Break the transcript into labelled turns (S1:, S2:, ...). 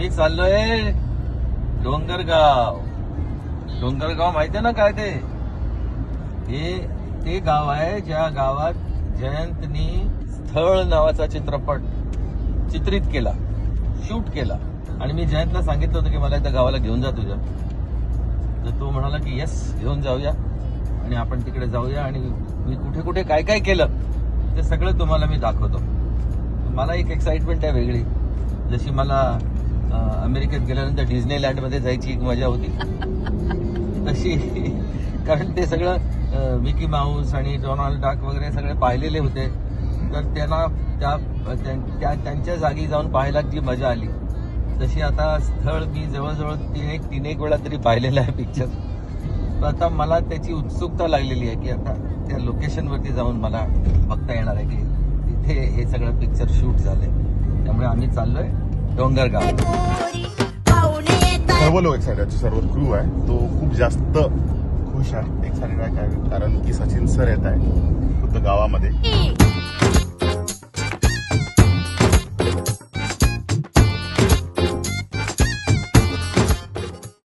S1: आम्ही चाललोय डोंगरगाव. डोंगरगाव माहितीये ना काय ते गाव आहे ज्या गावात जयंतनी स्थळ नावाचा चित्रपट चित्रित केला, शूट केला. आणि मी जयंतला सांगितलं होतं की मला त्या गावाला घेऊन जा तुझ्या. तर तो म्हणाला की येस, घेऊन जाऊया आणि आपण तिकडे जाऊया. आणि मी कुठे कुठे काय काय केलं ते सगळं तुम्हाला मी दाखवतो. मला एक एक्साइटमेंट आहे वेगळी, जशी मला अमेरिकेत गेल्यानंतर डिझनीलँडमध्ये जायची एक मजा होती तशी. कारण ते सगळं मिकी माऊस आणि डोनाल्ड डक वगैरे सगळे पाहिलेले होते. तर त्यांना त्यांच्या जागी जाऊन पाहायला जी मजा आली तशी आता स्थळ मी जवळजवळ तीन एक वेळा तरी पाहिलेलं आहे पिक्चर. तर आता मला त्याची उत्सुकता लागलेली आहे की आता त्या लोकेशनवरती जाऊन मला बघता येणार आहे की तिथे हे सगळं पिक्चर शूट झालंय. त्यामुळे आम्ही चाललोय डोंगरगाव.
S2: सर्व लोक एक्साइटेड, सर्व क्रू आहे तो खूप जास्त खुश आहे, एक्साइटेड आहे. कारण की सचिन सर येत आहे खुद्द गावामध्ये.